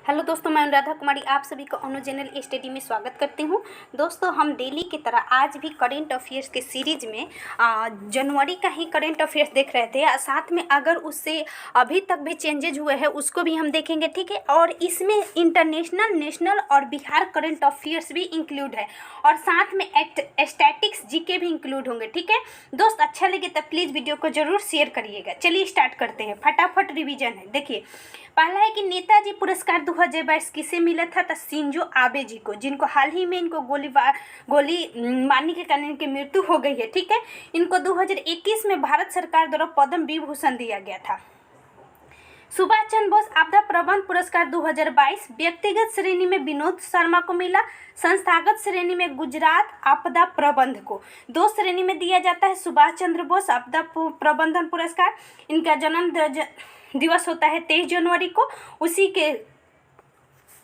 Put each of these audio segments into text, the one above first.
Hello दोस्तों, मैं अनुराधा कुमारी आप सभी को अनु जनरल स्टडी में स्वागत करती हूँ। दोस्तों, हम डेली की तरह आज भी करेंट अफेयर्स के सीरीज में जनवरी का ही करेंट अफेयर्स देख रहे थे। साथ में अगर उससे अभी तक भी चेंजेज हुए हैं उसको भी हम देखेंगे, ठीक है। और इसमें इंटरनेशनल, नेशनल और बिहार करेंट अफेयर्स भी इंक्लूड है और साथ में स्टैटिक्स जीके भी इंक्लूड होंगे, ठीक है। दोस्त, अच्छा लगे तो प्लीज़ वीडियो को जरूर शेयर करिएगा। चलिए स्टार्ट करते हैं, फटाफट रिवीजन है। देखिए, पहला है कि नेताजी पुरस्कार 2022 किसे मिला था? तो शिंजो आबे जी को, जिनको हाल ही में इनको गोली मारने के कारण इनकी मृत्यु हो गई है, ठीक है। इनको 2021 में भारत सरकार द्वारा पद्म विभूषण दिया गया था। सुभाष चंद्र बोस आपदा प्रबंध पुरस्कार 2022 व्यक्तिगत श्रेणी में विनोद शर्मा को मिला, संस्थागत श्रेणी में गुजरात आपदा प्रबंध को। दो श्रेणी में दिया जाता है सुभाष चंद्र बोस आपदा प्रबंधन पुरस्कार। इनका जन्म दिवस होता है 23 जनवरी को। उसी के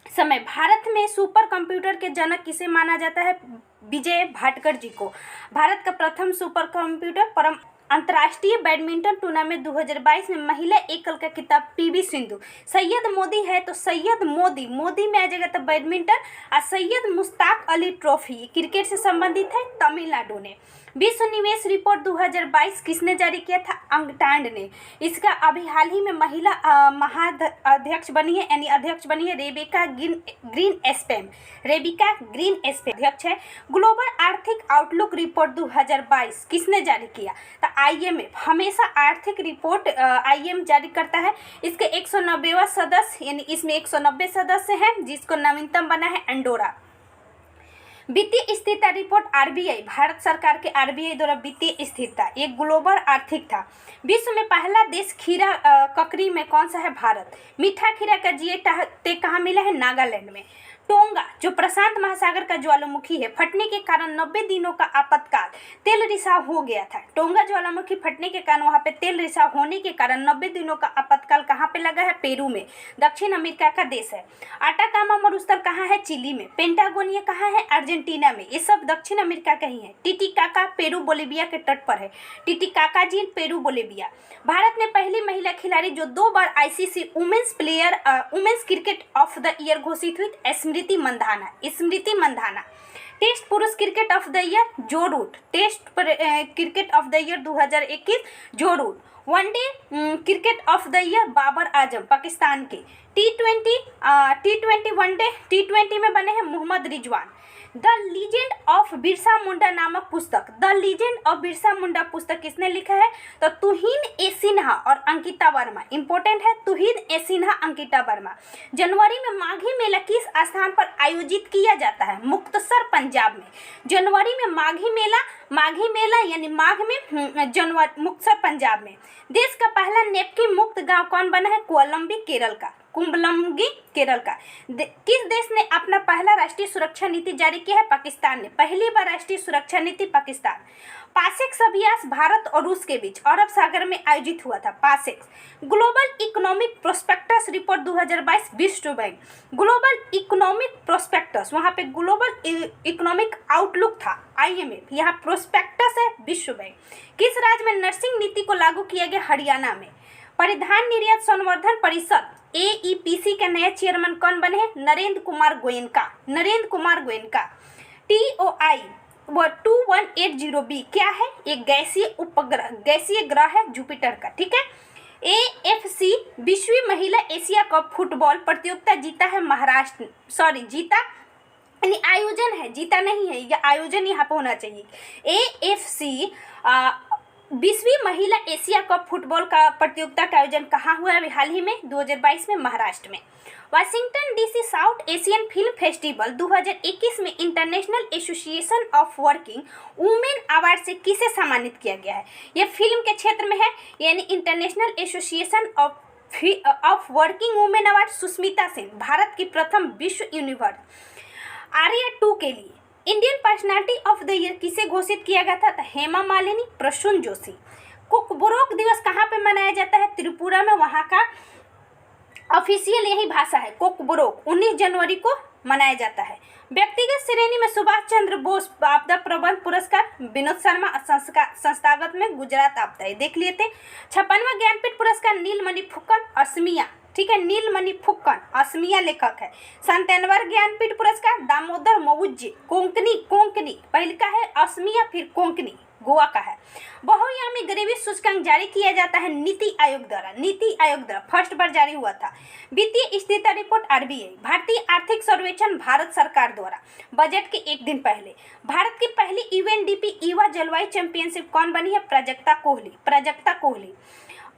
समय भारत में सुपर कंप्यूटर के जनक किसे माना जाता है? विजय भाटकर जी को। भारत का प्रथम सुपर कंप्यूटर परम अंतर्राष्ट्रीय बैडमिंटन टूर्नामेंट 2022 में महिला एकल का खिताब पीवी सिंधु। सैयद मोदी है तो सैयद मोदी में आ जाएगा तो बैडमिंटन। और सैयद मुश्ताक अली ट्रॉफी क्रिकेट से संबंधित है, तमिलनाडु ने। विश्व निवेश रिपोर्ट 2022 किसने जारी किया था? अंगटांड ने। इसका अभी हाल ही में महिला महाअध्यक्ष बनी है, यानी अध्यक्ष बनी है रेबिका ग्रीन एस्पेन अध्यक्ष है। ग्लोबल आर्थिक आउटलुक रिपोर्ट 2022 किसने जारी किया? तो IMF हमेशा आर्थिक रिपोर्ट IMF जारी करता है। इसके 190वां सदस्य, यानी इसमें 190 सदस्य हैं, जिसको नवीनतम बना है अंडोरा। वित्तीय स्थिरता रिपोर्ट RBI, भारत सरकार के RBI द्वारा वित्तीय स्थिरता एक ग्लोबल आर्थिक था। विश्व में पहला देश खीरा ककड़ी में कौन सा है? भारत। मीठा खीरा का GI टैग कहाँ मिला है? नागालैंड में। टोंगा, जो प्रशांत महासागर का ज्वालामुखी है, फटने के कारण 90 दिनों का आपातकाल तेल रिसाव हो गया था। टोंगा ज्वालामुखी फटने के कारण वहां पे तेल रिसाव होने के कारण 90 दिनों का आपातकाल कहाँ पे लगा है? पेरू में, दक्षिण अमेरिका का देश है। आटाकामा मरुस्थल कहाँ है? चिली में। पेंटागोनिया कहाँ है? अर्जेंटीना में। ये सब दक्षिण अमेरिका का ही है। टिटिकाका पेरू बोलिविया के तट पर है। टिटिकाका झील, पेरू बोलिविया। भारत में पहली महिला खिलाड़ी जो 2 बार ICC women's cricket of the year घोषित हुई, स्मृति मंधाना। टेस्ट पुरुष cricket of the year Joe Root, test cricket of the year 2021 Joe Root. One day cricket of the year Babar Azam, Pakistan के। T20 वनडे T20 में बने हैं Mohammad Rizwan. The legend of Birsa Munda नामक पुस्तक, the legend of Birsa Munda पुस्तक किसने लिखा है? तो तुहिन ए सिन्हा और अंकिता वर्मा। इंपॉर्टेंट है, तुहिन ए सिन्हा, अंकिता वर्मा। जनवरी में माघी मेला किस स्थान पर आयोजित किया जाता है? मुक्तसर, पंजाब में। जनवरी में माघी मेला यानी माघ में मुक्तसर, पंजाब में। देश का पहला नेपकिन मुक्त गांव कौन बना है? कुंभलंगी, केरल का। किस देश ने अपना पहला राष्ट्रीय सुरक्षा नीति जारी किया है? पाकिस्तान ने। पहली बार राष्ट्रीय सुरक्षा नीति पाकिस्तान। पासेक्स अभ्यास भारत और रूस के बीच अरब सागर में आयोजित हुआ था। PASSEX. Global economic prospectus report 2022 विश्व बैंक। ग्लोबल इकोनॉमिक प्रोस्पेक्टस, वहां पे ग्लोबल इकोनॉमिक आउटलुक था IMF, यहाँ प्रोस्पेक्टस है विश्व बैंक। किस राज्य में नर्सिंग नीति को लागू किया गया? हरियाणा में। परिधान निर्यात संवर्धन परिषद AEPC के नए चेयरमैन कौन बने हैं? नरेंद्र कुमार गोयनका। TOI 2180b क्या है? एक गैसीय ग्रह है जुपिटर का, ठीक है। AFC विश्व महिला एशिया कप फुटबॉल प्रतियोगिता जीता है महाराष्ट्र, यानी आयोजन है, जीता नहीं है, यह आयोजन यहाँ पे होना चाहिए। AFC विश्व महिला एशिया कप फुटबॉल का प्रतियोगिता का आयोजन कहाँ हुआ है? हाल ही में 2022 में महाराष्ट्र में। Washington DC south Asian film festival 2021 में international association of working women award से किसे सम्मानित किया गया है? यह फिल्म के क्षेत्र में है, यानी international association of working women award. Sushmita Sen, Bharat की प्रथम विश्व यूनिवर्स। आर्या 2 के लिए Indian personality of the year किसे घोषित किया गया था? हेमा मालिनी, प्रसून जोशी। कुकबोरोक दिवस कहाँ पे मनाया जाता है? त्रिपुरा में। वहाँ का ऑफिशियल यही भाषा है, कुकबोरोक। 19 जनवरी को मनाया जाता है। व्यक्तिगत श्रेणी में सुभाष चंद्र बोस आपदा प्रबंध पुरस्कार, विनोद शर्मा संस्थागत में गुजरात आपदा, देख लिए थे। 56वां ज्ञानपीठ पुरस्कार नीलमणि फुकन, असमिया ठीक है। नीलमणि फुक्कन असमिया लेखक है। 97वां ज्ञानपीठ पुरस्कार दामोदर मौजे कोंकणी पहले का है असमिया, फिर कोंकणी गोवा का है। बहुआयामी गरीबी सूचकांक जारी किया जाता है नीति आयोग द्वारा फर्स्ट बार जारी हुआ था। वित्तीय स्थिरता रिपोर्ट आरबीआई। भारतीय आर्थिक सर्वेक्षण भारत सरकार द्वारा बजट के एक दिन पहले। भारत की पहली यूएनडीपी युवा जलवायु चैंपियनशिप कौन बनी है? प्राजक्ता कोहली।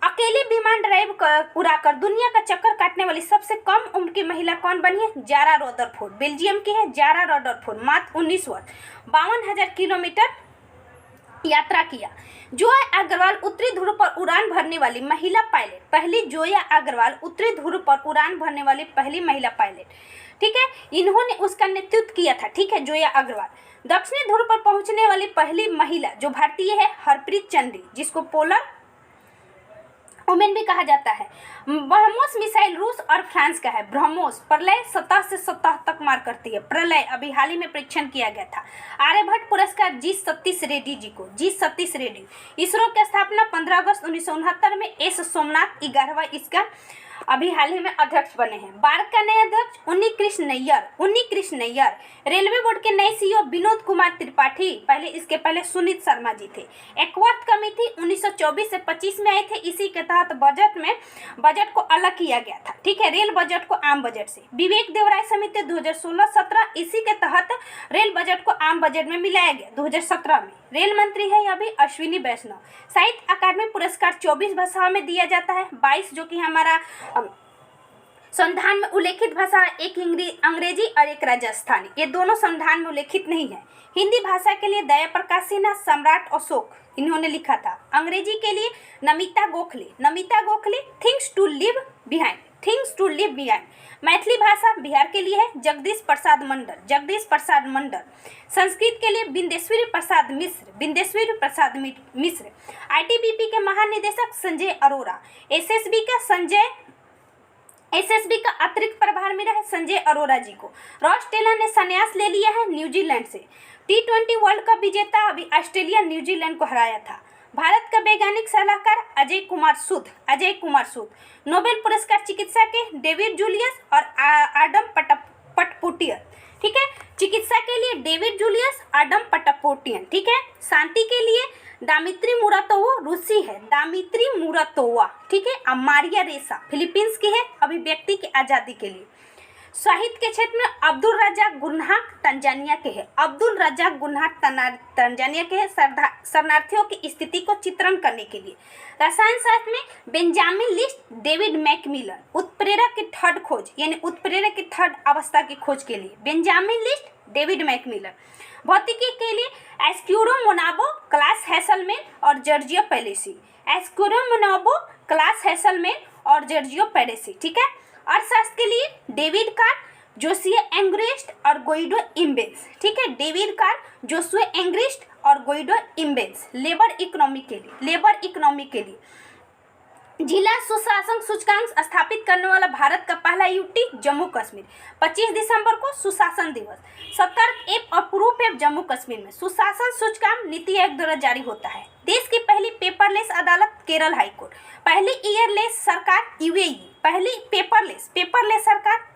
अकेले विमान ड्राइव उड़ाकर दुनिया का चक्कर काटने वाली सबसे कम उम्र की महिला कौन बनी है? जारा रदरफोर्ड, बेल्जियम की है जारा रदरफोर्ड, मात्र 19 वर्ष, 52,000 किलोमीटर यात्रा किया। जोया अग्रवाल उत्तरी ध्रुव पर उड़ान भरने वाली महिला पायलट, पहली जोया अग्रवाल उत्तरी ध्रुव पर उड़ान भरने वाली पहली महिला पायलट, ठीक है। इन्होंने उसका नेतृत्व किया था, ठीक है, जोया अग्रवाल। दक्षिणी ध्रुव पर पहुंचने वाली पहली महिला जो भारतीय है हरप्रीत चंडी, जिसको पोलर वुमेन भी कहा जाता है। ब्रह्मोस मिसाइल रूस और फ्रांस का है। ब्रह्मोस प्रलय सतह से सतह तक मार करती है। प्रलय अभी हाल ही में परीक्षण किया गया था। आर्यभट्ट पुरस्कार जी सतीश रेड्डी जी को, जी सतीश रेड्डी। इसरो की स्थापना 15 अगस्त 1969 में एस सोमनाथ 11वां इसका अभी हाल ही में अध्यक्ष बने हैं। बार्क का नए अध्यक्ष उन्नी कृष्ण नैयर। रेलवे बोर्ड के नए सीईओ विनोद कुमार त्रिपाठी, इसके पहले सुनीत शर्मा जी थे। एक्वर्थ कमेटी 1924 से 25 में आए थे। इसी के तहत बजट को अलग किया गया था, ठीक है, रेल बजट को आम बजट से। विवेक देवराय समिति 2016-17, इसी के तहत रेल बजट को आम बजट में मिलाया गया 2017 में। रेल मंत्री है अभी अश्विनी वैष्णव। साहित्य अकादमी पुरस्कार 24 भाषाओं में दिया जाता है। 22 जो कि हमारा संविधान में उल्लेखित भाषा, एक अंग्रेजी और एक राजस्थानी, ये दोनों संविधान में उल्लेखित नहीं है। हिंदी भाषा के लिए दया प्रकाश सिन्हा, सम्राट अशोक इन्होंने लिखा था। अंग्रेजी के लिए Namita Gokhale things to leave behind. Maithili भाषा बिहार के लिए है जगदीश प्रसाद मंडल। संस्कृत के लिए बिंदेश्वरी प्रसाद मिश्र। आईटीबीपी के महानिदेशक संजय अरोरा। एसएसबी का अतिरिक्त प्रभार में रहे संजय अरोरा जी को। रॉस टेलर ने संन्यास ले लिया है न्यूजीलैंड से। T20 वर्ल्ड कप विजेता अभी ऑस्ट्रेलिया न्यूजीलैंड को हराया था। भारत का वैज्ञानिक सलाहकार अजय कुमार सूद। नोबेल पुरस्कार चिकित्सा के डेविड जूलियस और आडम पटपोटियन, ठीक है, चिकित्सा के लिए डेविड जूलियस आडम पटपोटियन, ठीक है। शांति के लिए दामित्री मुरातोवा रूसी है, ठीक है। मारिया रेसा फिलीपींस की है, अभिव्यक्ति की आज़ादी के लिए। साहित्य के क्षेत्र में अब्दुल रज़ाक गुन्हाक तंजानिया के हैं शरणार्थियों की स्थिति को चित्रण करने के लिए। रसायन शास्त्र में बेंजामिन लिस्ट, डेविड मैकमिलन। उत्प्रेरक की थर्ड खोज यानी उत्प्रेरक की थर्ड अवस्था की खोज के लिए बेंजामिन लिस्ट, डेविड मैकमिलन। भौतिकी के लिए एस्क्यूरो मोनाबो, क्लास हेसलमैन और जॉर्जियो पेरेसी, ठीक है। अर्थशास्त्र के लिए डेविड कार, जोसिया एंग्रिस्ट और गोइडो इम्बेंस, ठीक है, लेबर इकोनॉमी के लिए जिला सुशासन सूचकांक स्थापित करने वाला भारत का पहला यूटी जम्मू कश्मीर। 25 दिसंबर को सुशासन दिवस। सतर्क एप और प्रूफ एप जम्मू कश्मीर में सुशासन सूचकांक नीति आयोग द्वारा जारी होता है। देश की पहली पेपरलेस अदालत केरल हाईकोर्ट। पहली ईयरलेस सरकार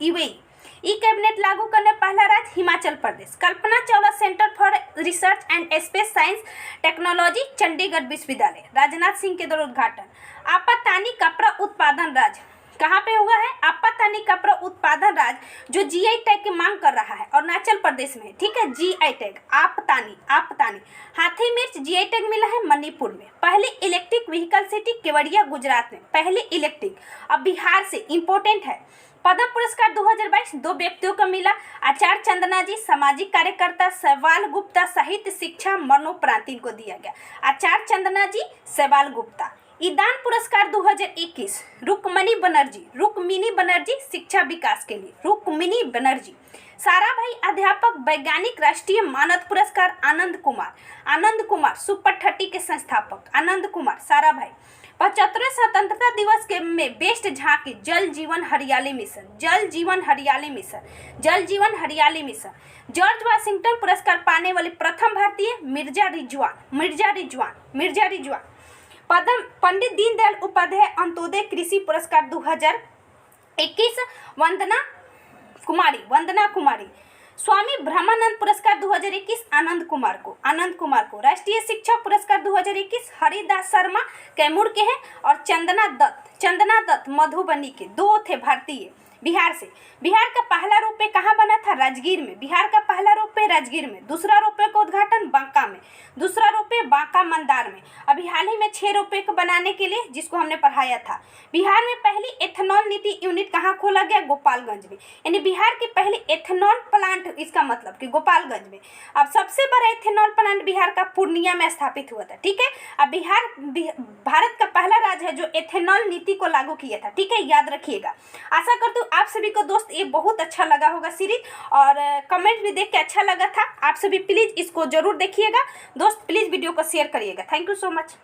यूएई। ई कैबिनेट लागू करने पहला राज्य Himachal Pradesh. Kalpana Chawla centre for research and space science technology, Chandigarh विश्वविद्यालय। राजनाथ सिंह के द्वारा उद्घाटन। आपातानी कपड़ा उत्पादन राज्य कहाँ पे हुआ है? आपातानी कपड़ा उत्पादन राज्य जो जीआई टैग की मांग कर रहा है, अरुणाचल प्रदेश में, ठीक है, जीआई टैग आपातानी। हाथी मिर्च जीआई टैग मिला है मणिपुर में। पहले electric vehicle city Kevadia Gujarat में, पहले इलेक्ट्रिक। अब बिहार से इम्पोर्टेंट है। पद्म पुरस्कार 2022 दो व्यक्तियों को मिला। आचार्य चंदना जी सामाजिक कार्यकर्ता, शैवाल गुप्ता साहित्य शिक्षा मरणोपरांत को दिया गया। आचार्य चंदना जी, शैवाल गुप्ता। ईदान पुरस्कार 2021 रुक्मिणी बनर्जी शिक्षा विकास के लिए, रुक्मिणी बनर्जी। साराभाई अध्यापक वैज्ञानिक राष्ट्रीय मानद पुरस्कार आनंद कुमार सुपर 30 के संस्थापक आनंद कुमार साराभाई। 75वें स्वतंत्रता दिवस के में बेस्ट झांकी जल जीवन हरियाली मिशन। जॉर्ज वाशिंगटन पुरस्कार पाने वाली प्रथम भारतीय मिर्जा रिजवान। पंडित दीनदयाल उपाध्याय अंत्योदय कृषि पुरस्कार 21 वंदना कुमारी। स्वामी ब्रह्मानंद पुरस्कार 2021 आनंद कुमार को। राष्ट्रीय शिक्षक पुरस्कार 2021 हरिदास शर्मा कैमूर के हैं। और चंदना दत्त मधुबनी के, 2 थे भारतीय बिहार से। बिहार का पहला रोपवे कहाँ बना था? राजगीर में। बिहार का पहला रोपवे राजगीर में। दूसरा रोपवे का उद्घाटन बांका में। दूसरा रोपवे बांका मंदार में। अभी हाल ही में 6 रोपवे को बनाने के लिए, जिसको हमने पढ़ाया था। बिहार में पहली एथेनॉल नीति यूनिट कहाँ खोला गया? गोपालगंज में। यानी बिहार की पहली एथेनॉल प्लांट, इसका मतलब कि गोपालगंज में। अब सबसे बड़ा एथेनॉल प्लांट बिहार का पूर्णिया में स्थापित हुआ था। ठीक है, अब बिहार भारत का पहला राज्य है जो एथेनॉल नीति को लागू किया था। ठीक है, याद रखिएगा। आशा करती हूँ आप सभी को दोस्त ये बहुत अच्छा लगा होगा सीरीज, और कमेंट भी देख के अच्छा लगा था। आप सभी प्लीज़ इसको जरूर देखिएगा दोस्त, प्लीज़ वीडियो को शेयर करिएगा। Thank you so much.